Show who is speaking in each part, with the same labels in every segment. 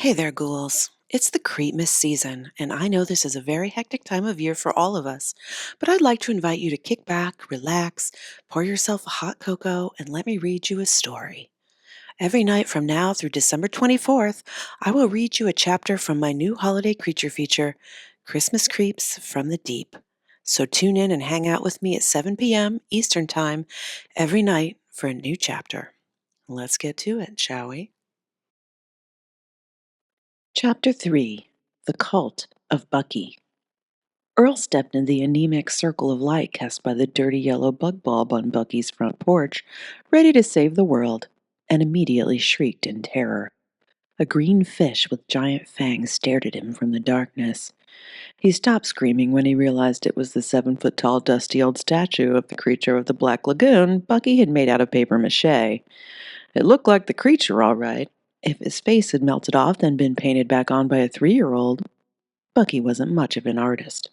Speaker 1: Hey there, ghouls. It's the Creepmas season, and I know this is a very hectic time of year for all of us, but I'd like to invite you to kick back, relax, pour yourself a hot cocoa, and let me read you a story. Every night from now through December 24th, I will read you a chapter from my new holiday creature feature, Christmas Creeps from the Deep. So tune in and hang out with me at 7 p.m. Eastern Time every night for a new chapter. Let's get to it, shall we? Chapter 3: The Cult of Bucky. Earl stepped into the anemic circle of light cast by the dirty yellow bug bulb on Bucky's front porch, ready to save the world, and immediately shrieked in terror. A green fish with giant fangs stared at him from the darkness. He stopped screaming when he realized it was the 7-foot-tall dusty old statue of the creature of the Black Lagoon Bucky had made out of paper mache. It looked like the creature, all right. If his face had melted off and been painted back on by a 3-year-old, Bucky wasn't much of an artist.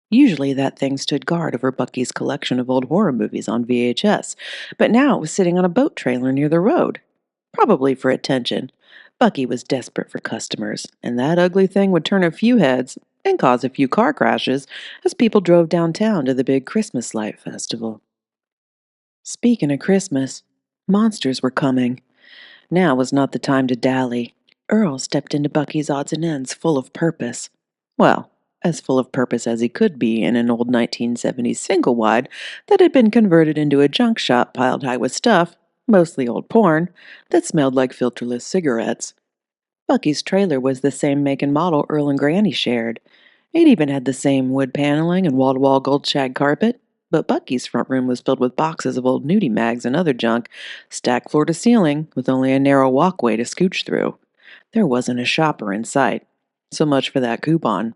Speaker 1: Usually that thing stood guard over Bucky's collection of old horror movies on VHS, but now it was sitting on a boat trailer near the road. Probably for attention. Bucky was desperate for customers, and that ugly thing would turn a few heads and cause a few car crashes as people drove downtown to the big Christmas light festival. Speaking of Christmas, monsters were coming. Now was not the time to dally. Earl stepped into Bucky's odds and ends full of purpose. Well, as full of purpose as he could be in an old 1970s single-wide that had been converted into a junk shop piled high with stuff, mostly old porn, that smelled like filterless cigarettes. Bucky's trailer was the same make and model Earl and Granny shared. It even had the same wood paneling and wall-to-wall gold shag carpet, but Bucky's front room was filled with boxes of old nudie mags and other junk, stacked floor to ceiling, with only a narrow walkway to scooch through. There wasn't a shopper in sight. So much for that coupon.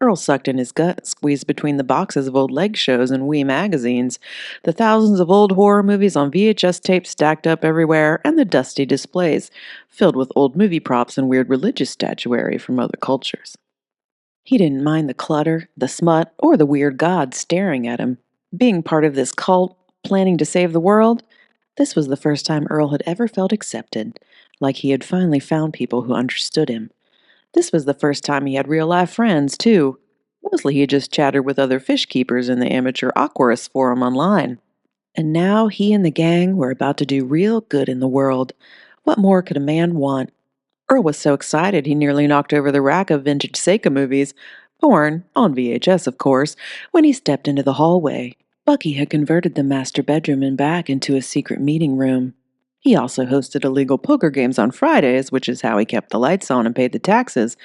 Speaker 1: Earl sucked in his gut, squeezed between the boxes of old leg shows and wee magazines, the thousands of old horror movies on VHS tapes stacked up everywhere, and the dusty displays, filled with old movie props and weird religious statuary from other cultures. He didn't mind the clutter, the smut, or the weird gods staring at him. Being part of this cult, planning to save the world, this was the first time Earl had ever felt accepted, like he had finally found people who understood him. This was the first time he had real-life friends, too. Mostly he had just chattered with other fish keepers in the amateur aquarist forum online. And now he and the gang were about to do real good in the world. What more could a man want? Earl was so excited he nearly knocked over the rack of vintage Seika movies, porn, on VHS of course, when he stepped into the hallway. Bucky had converted the master bedroom and back into a secret meeting room. He also hosted illegal poker games on Fridays, which is how he kept the lights on and paid the taxes,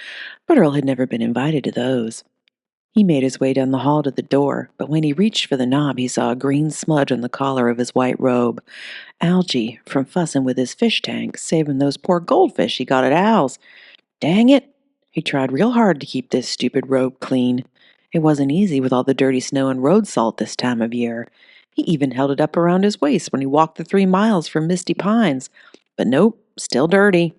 Speaker 1: but Earl had never been invited to those. He made his way down the hall to the door, but when he reached for the knob, he saw a green smudge on the collar of his white robe. Algae from fussing with his fish tank, saving those poor goldfish he got at Al's. Dang it! He tried real hard to keep this stupid robe clean. It wasn't easy with all the dirty snow and road salt this time of year. He even held it up around his waist when he walked the 3 miles from Misty Pines. But nope, still dirty.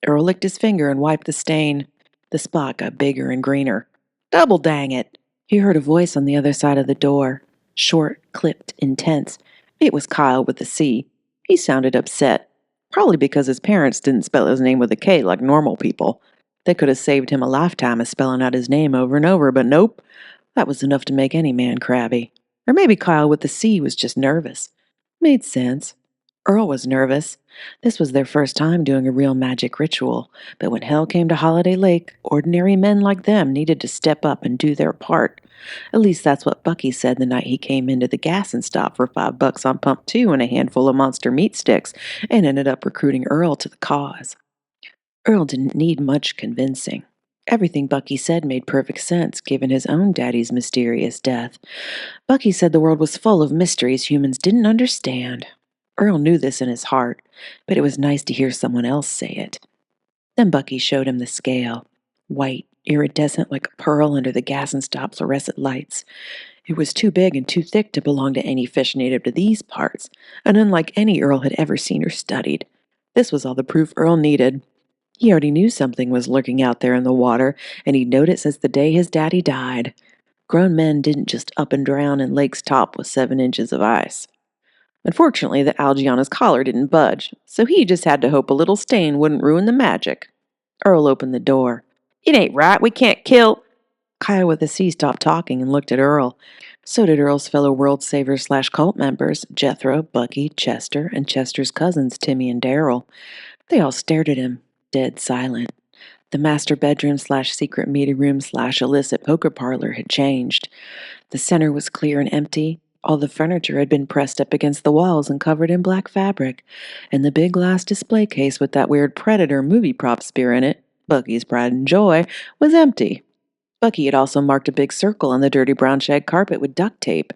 Speaker 1: Earl licked his finger and wiped the stain. The spot got bigger and greener. Double dang it! He heard a voice on the other side of the door. Short, clipped, intense. It was Kyle with a C. He sounded upset. Probably because his parents didn't spell his name with a K like normal people. They could have saved him a lifetime of spelling out his name over and over, but nope. That was enough to make any man crabby. Or maybe Kyle with the C was just nervous. Made sense. Earl was nervous. This was their first time doing a real magic ritual, but when hell came to Holiday Lake, ordinary men like them needed to step up and do their part. At least that's what Bucky said the night he came into the gas and stopped for $5 on pump 2 and a handful of monster meat sticks and ended up recruiting Earl to the cause. Earl didn't need much convincing. Everything Bucky said made perfect sense, given his own daddy's mysterious death. Bucky said the world was full of mysteries humans didn't understand. Earl knew this in his heart, but it was nice to hear someone else say it. Then Bucky showed him the scale. White, iridescent like a pearl under the gas and stop fluorescent lights. It was too big and too thick to belong to any fish native to these parts, and unlike any Earl had ever seen or studied. This was all the proof Earl needed. He already knew something was lurking out there in the water, and he'd known it since the day his daddy died. Grown men didn't just up and drown in lakes topped with 7 inches of ice. Unfortunately, the algae on his collar didn't budge, so he just had to hope a little stain wouldn't ruin the magic. Earl opened the door. "It ain't right. We can't kill—" Kyle with a C stopped talking and looked at Earl. So did Earl's fellow World Savers/cult members, Jethro, Bucky, Chester, and Chester's cousins, Timmy and Daryl. They all stared at him, dead silent. The master bedroom/secret meeting room/illicit poker parlor had changed. The center was clear and empty. All the furniture had been pressed up against the walls and covered in black fabric, and the big glass display case with that weird Predator movie prop spear in it, Bucky's pride and joy, was empty. Bucky had also marked a big circle on the dirty brown shag carpet with duct tape.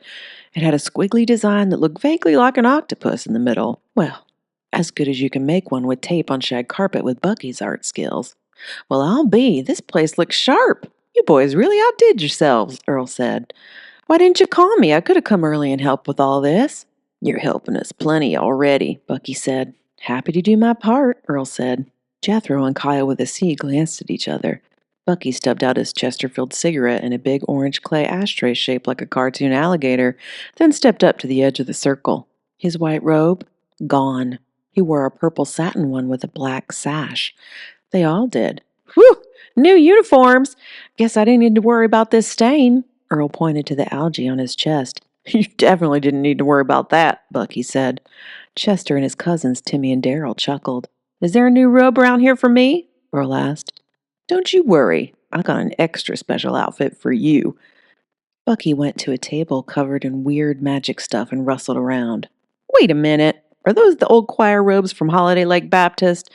Speaker 1: It had a squiggly design that looked vaguely like an octopus in the middle. Well, as good as you can make one with tape on shag carpet with Bucky's art skills. "Well, I'll be. This place looks sharp. You boys really outdid yourselves," Earl said. "Why didn't you call me? I could have come early and helped with all this." "You're helping us plenty already," Bucky said. "Happy to do my part," Earl said. Jethro and Kyle with a C glanced at each other. Bucky stubbed out his Chesterfield cigarette in a big orange clay ashtray shaped like a cartoon alligator, then stepped up to the edge of the circle. His white robe? Gone. He wore a purple satin one with a black sash. They all did. "Whew! New uniforms! Guess I didn't need to worry about this stain." Earl pointed to the algae on his chest. "You definitely didn't need to worry about that," Bucky said. Chester and his cousins, Timmy and Daryl, chuckled. "Is there a new robe around here for me?" Earl asked. "Don't you worry. I got an extra special outfit for you." Bucky went to a table covered in weird magic stuff and rustled around. "Wait a minute. Are those the old choir robes from Holiday Lake Baptist?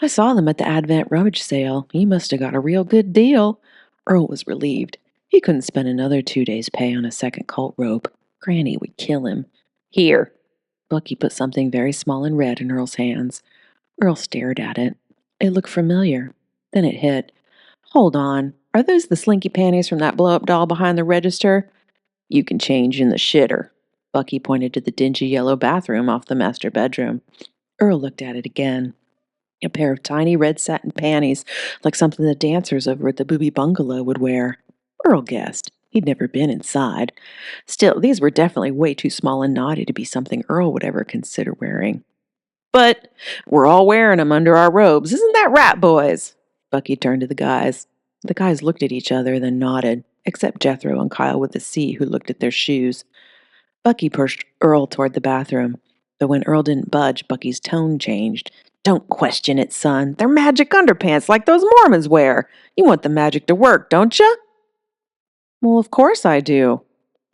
Speaker 1: I saw them at the Advent rummage sale. You must have got a real good deal." Earl was relieved. He couldn't spend another 2 days' pay on a second cult robe. Granny would kill him. "Here." Bucky put something very small and red in Earl's hands. Earl stared at it. It looked familiar. Then it hit. "Hold on. Are those the slinky panties from that blow-up doll behind the register?" "You can change in the shitter." Bucky pointed to the dingy yellow bathroom off the master bedroom. Earl looked at it again. A pair of tiny red satin panties, like something the dancers over at the Booby Bungalow would wear. Earl guessed. He'd never been inside. Still, these were definitely way too small and naughty to be something Earl would ever consider wearing. "But we're all wearing 'em under our robes. Isn't that right, boys?" Bucky turned to the guys. The guys looked at each other, then nodded, except Jethro and Kyle with a C, who looked at their shoes. Bucky pushed Earl toward the bathroom. But when Earl didn't budge, Bucky's tone changed. "Don't question it, son. They're magic underpants like those Mormons wear. You want the magic to work, don't you?" "Well, of course I do."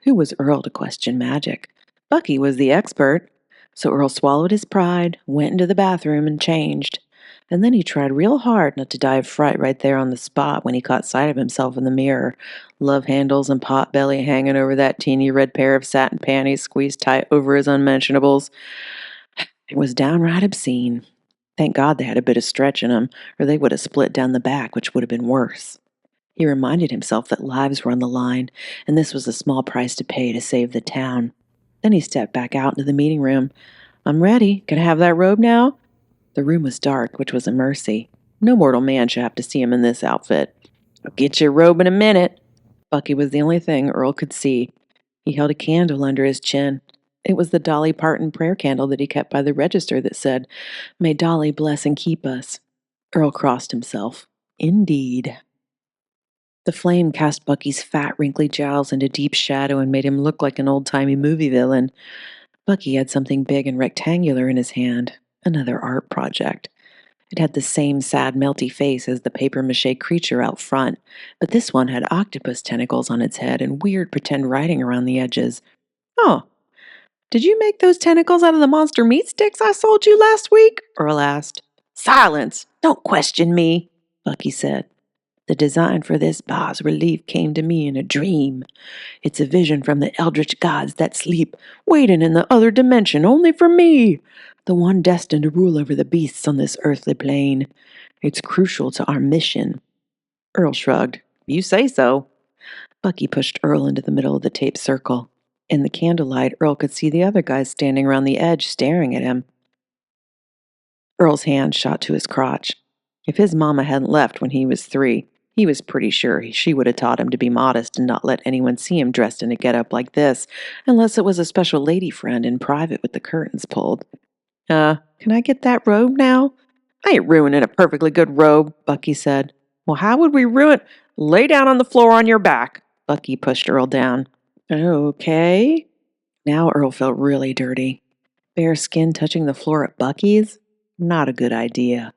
Speaker 1: Who was Earl to question magic? Bucky was the expert. So Earl swallowed his pride, went into the bathroom, and changed. And then he tried real hard not to die of fright right there on the spot when he caught sight of himself in the mirror. Love handles and pot belly hanging over that teeny red pair of satin panties squeezed tight over his unmentionables. It was downright obscene. Thank God they had a bit of stretch in them, or they would have split down the back, which would have been worse. He reminded himself that lives were on the line, and this was a small price to pay to save the town. Then he stepped back out into the meeting room. "I'm ready. Can I have that robe now?" The room was dark, which was a mercy. No mortal man should have to see him in this outfit. "I'll get you a robe in a minute." Bucky was the only thing Earl could see. He held a candle under his chin. It was the Dolly Parton prayer candle that he kept by the register that said, "May Dolly bless and keep us." Earl crossed himself. Indeed. The flame cast Bucky's fat, wrinkly jowls into deep shadow and made him look like an old-timey movie villain. Bucky had something big and rectangular in his hand, another art project. It had the same sad, melty face as the papier-mâché creature out front, but this one had octopus tentacles on its head and weird pretend writing around the edges. "Oh, did you make those tentacles out of the monster meat sticks I sold you last week?" Earl asked. "Silence! Don't question me," Bucky said. "The design for this bas relief came to me in a dream. It's a vision from the eldritch gods that sleep, waiting in the other dimension only for me, the one destined to rule over the beasts on this earthly plane. It's crucial to our mission." Earl shrugged. "You say so." Bucky pushed Earl into the middle of the taped circle. In the candlelight, Earl could see the other guys standing around the edge staring at him. Earl's hand shot to his crotch. If his mama hadn't left when he was 3, he was pretty sure she would have taught him to be modest and not let anyone see him dressed in a getup like this, unless it was a special lady friend in private with the curtains pulled. Can I get that robe now?" I ain't ruining a perfectly good robe, Bucky said. Well, how would we ruin? Lay down on the floor on your back. Bucky pushed Earl down. Okay. Now Earl felt really dirty. Bare skin touching the floor at Bucky's? Not a good idea.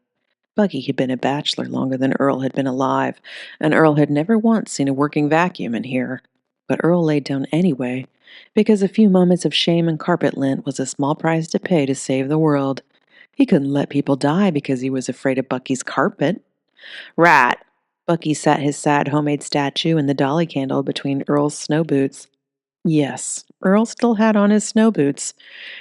Speaker 1: Bucky had been a bachelor longer than Earl had been alive, and Earl had never once seen a working vacuum in here. But Earl laid down anyway, because a few moments of shame and carpet lint was a small price to pay to save the world. He couldn't let people die because he was afraid of Bucky's carpet. Right. Bucky sat his sad homemade statue and the dolly candle between Earl's snow boots. Yes, Earl still had on his snow boots.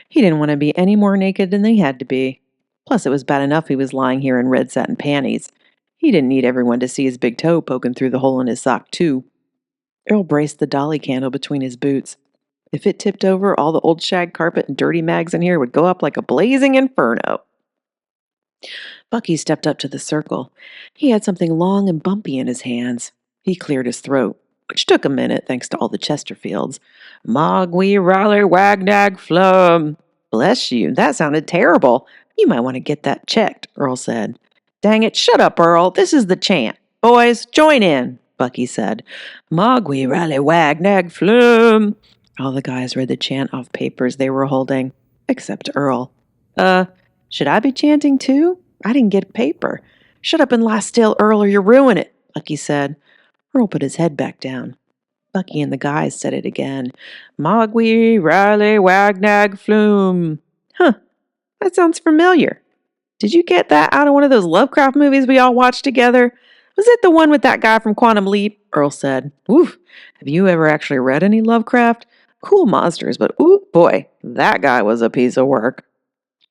Speaker 1: He didn't want to be any more naked than he had to be. Plus, it was bad enough he was lying here in red satin panties. He didn't need everyone to see his big toe poking through the hole in his sock, too. Earl braced the dolly candle between his boots. If it tipped over, all the old shag carpet and dirty mags in here would go up like a blazing inferno. Bucky stepped up to the circle. He had something long and bumpy in his hands. He cleared his throat, which took a minute thanks to all the Chesterfields. Mogwai Raleigh Wagnag Flum. Bless you, that sounded terrible. You might want to get that checked, Earl said. Dang it, shut up, Earl. This is the chant. Boys, join in, Bucky said. Mogwai Raleigh Wagnag Flum. All the guys read the chant off papers they were holding, except Earl. Should I be chanting too? I didn't get paper. Shut up and lie still, Earl, or you'll ruin it, Bucky said. Earl put his head back down. Bucky and the guys said it again. Mogwai Raleigh Wagnag Flum. Huh, that sounds familiar. Did you get that out of one of those Lovecraft movies we all watched together? Was it the one with that guy from Quantum Leap? Earl said. Oof, have you ever actually read any Lovecraft? Cool monsters, but ooh boy, that guy was a piece of work.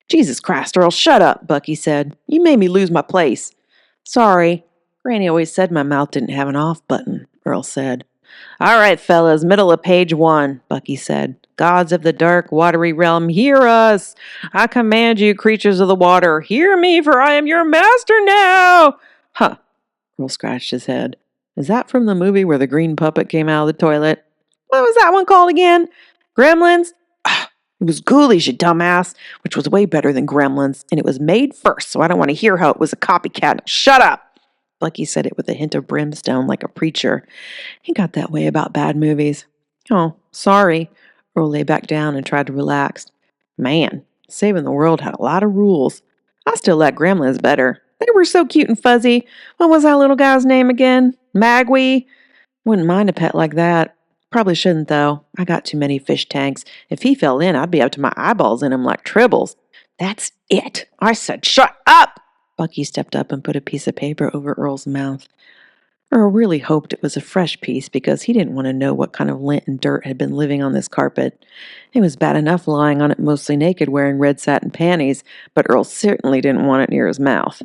Speaker 1: Jesus Christ, Earl, shut up, Bucky said. You made me lose my place. Sorry. Granny always said my mouth didn't have an off button, Earl said. All right, fellas, middle of page 1, Bucky said. Gods of the dark, watery realm, hear us. I command you, creatures of the water, hear me, for I am your master now. Huh, Earl scratched his head. Is that from the movie where the green puppet came out of the toilet? What was that one called again? Gremlins? It was Ghoulies, you dumbass, which was way better than Gremlins, and it was made first, so I don't want to hear how it was a copycat. Shut up! Bucky said it with a hint of brimstone like a preacher. He got that way about bad movies. Oh, sorry. Earl lay back down and tried to relax. Man, saving the world had a lot of rules. I still like Gremlins better. They were so cute and fuzzy. What was that little guy's name again? Magwai? Wouldn't mind a pet like that. Probably shouldn't, though. I got too many fish tanks. If he fell in, I'd be up to my eyeballs in him like tribbles. That's it. I said, shut up! Bucky stepped up and put a piece of paper over Earl's mouth. Earl really hoped it was a fresh piece because he didn't want to know what kind of lint and dirt had been living on this carpet. It was bad enough lying on it mostly naked wearing red satin panties, but Earl certainly didn't want it near his mouth.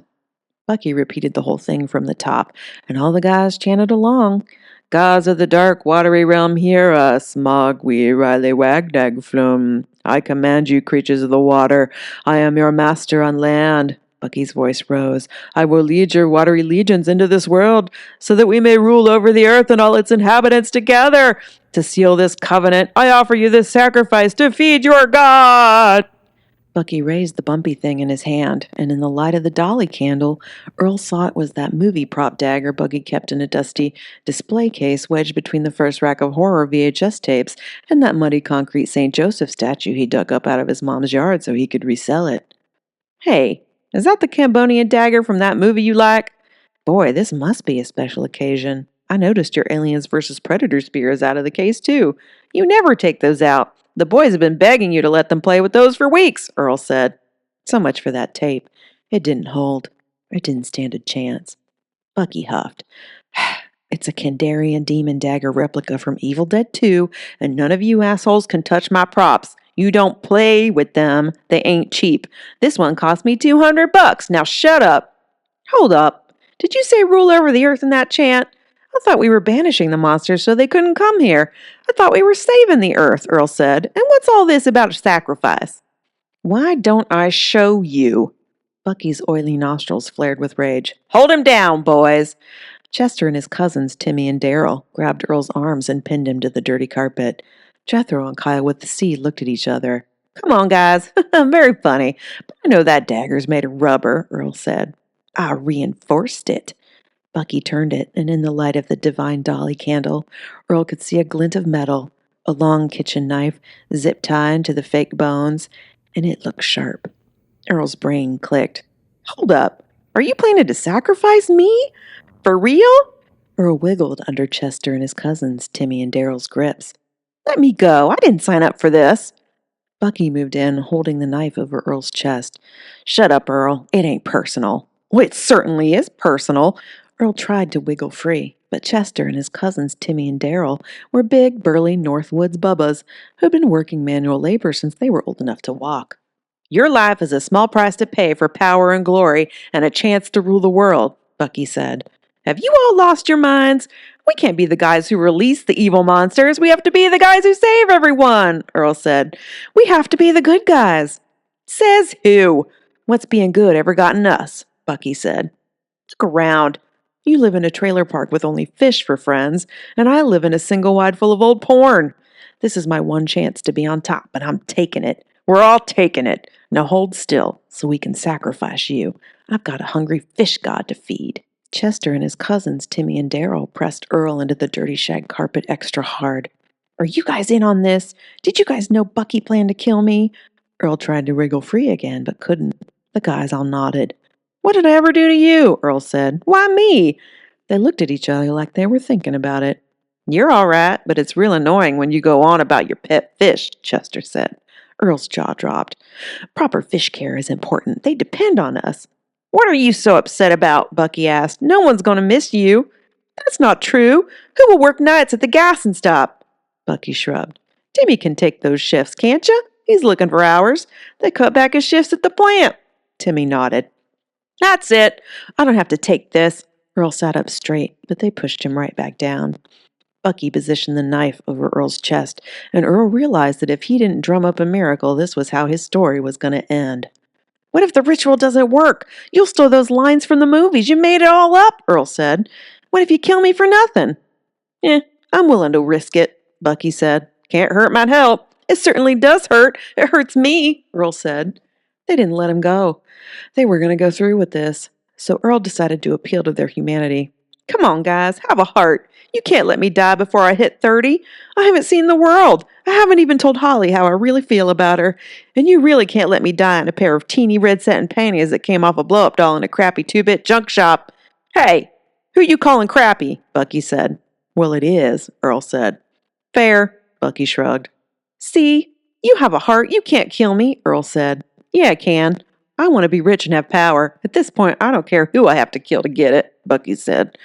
Speaker 1: Bucky repeated the whole thing from the top, and all the guys chanted along. Gods of the dark, watery realm, hear us. Mogwai Raleigh Wagnag Flum. I command you, creatures of the water. I am your master on land. Bucky's voice rose. I will lead your watery legions into this world, so that we may rule over the earth and all its inhabitants together. To seal this covenant, I offer you this sacrifice to feed your God. Bucky raised the bumpy thing in his hand, and in the light of the dolly candle, Earl saw it was that movie prop dagger Bucky kept in a dusty display case wedged between the first rack of horror VHS tapes and that muddy concrete St. Joseph statue he dug up out of his mom's yard so he could resell it. Hey, is that the Cambodian dagger from that movie you like? Boy, this must be a special occasion. I noticed your Aliens vs. Predator spear is out of the case, too. You never take those out. The boys have been begging you to let them play with those for weeks, Earl said. So much for that tape. It didn't hold. It didn't stand a chance. Bucky huffed. It's a Kandarian demon dagger replica from Evil Dead 2, and none of you assholes can touch my props. You don't play with them. They ain't cheap. This one cost me $200. Now shut up. Hold up. Did you say rule over the earth in that chant? I thought we were banishing the monsters so they couldn't come here. I thought we were saving the earth, Earl said. And what's all this about a sacrifice? Why don't I show you? Bucky's oily nostrils flared with rage. Hold him down, boys. Chester and his cousins, Timmy and Daryl, grabbed Earl's arms and pinned him to the dirty carpet. Jethro and Kyle with the Seed looked at each other. Come on, guys. Very funny. But I know that dagger's made of rubber, Earl said. I reinforced it. Bucky turned it, and in the light of the divine dolly candle, Earl could see a glint of metal, a long kitchen knife, zip-tied to the fake bones, and it looked sharp. Earl's brain clicked. Hold up. Are you planning to sacrifice me? For real? Earl wiggled under Chester and his cousins, Timmy and Daryl's grips. Let me go. I didn't sign up for this. Bucky moved in, holding the knife over Earl's chest. Shut up, Earl. It ain't personal. Well, it certainly is personal. Earl tried to wiggle free, but Chester and his cousins Timmy and Daryl were big, burly Northwoods bubbas who'd been working manual labor since they were old enough to walk. Your life is a small price to pay for power and glory and a chance to rule the world, Bucky said. Have you all lost your minds? We can't be the guys who release the evil monsters. We have to be the guys who save everyone, Earl said. We have to be the good guys. Says who? What's being good ever gotten us? Bucky said. Look around. You live in a trailer park with only fish for friends, and I live in a single wide full of old porn. This is my one chance to be on top, and I'm taking it. We're all taking it. Now hold still so we can sacrifice you. I've got a hungry fish god to feed. Chester and his cousins, Timmy and Daryl, pressed Earl into the dirty shag carpet extra hard. Are you guys in on this? Did you guys know Bucky planned to kill me? Earl tried to wriggle free again, but couldn't. The guys all nodded. What did I ever do to you? Earl said. Why me? They looked at each other like they were thinking about it. You're all right, but it's real annoying when you go on about your pet fish, Chester said. Earl's jaw dropped. Proper fish care is important. They depend on us. What are you so upset about? Bucky asked. No one's going to miss you. That's not true. Who will work nights at the gas and stop? Bucky shrugged. Timmy can take those shifts, can't you? He's looking for hours. They cut back his shifts at the plant. Timmy nodded. That's it. I don't have to take this. Earl sat up straight, but they pushed him right back down. Bucky positioned the knife over Earl's chest, and Earl realized that if he didn't drum up a miracle, this was how his story was going to end. What if the ritual doesn't work? You'll steal those lines from the movies. You made it all up, Earl said. What if you kill me for nothing? I'm willing to risk it, Bucky said. Can't hurt might help. It certainly does hurt. It hurts me, Earl said. They didn't let him go. They were going to go through with this. So Earl decided to appeal to their humanity. Come on, guys, have a heart. You can't let me die before I hit 30. I haven't seen the world. I haven't even told Holly how I really feel about her. And you really can't let me die in a pair of teeny red satin panties that came off a blow-up doll in a crappy 2-bit junk shop. Hey, who you calling crappy? Bucky said. Well, it is, Earl said. Fair, Bucky shrugged. See, you have a heart. You can't kill me, Earl said. Yeah, I can. I want to be rich and have power. At this point, I don't care who I have to kill to get it, Bucky said.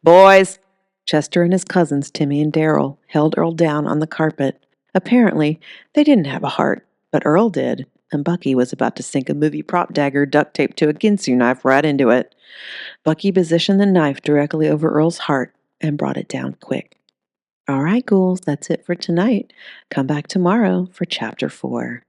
Speaker 1: Boys, Chester and his cousins, Timmy and Daryl, held Earl down on the carpet. Apparently, they didn't have a heart, but Earl did, and Bucky was about to sink a movie prop dagger duct taped to a Ginsu knife right into it. Bucky positioned the knife directly over Earl's heart and brought it down quick. All right, ghouls, that's it for tonight. Come back tomorrow for Chapter 4.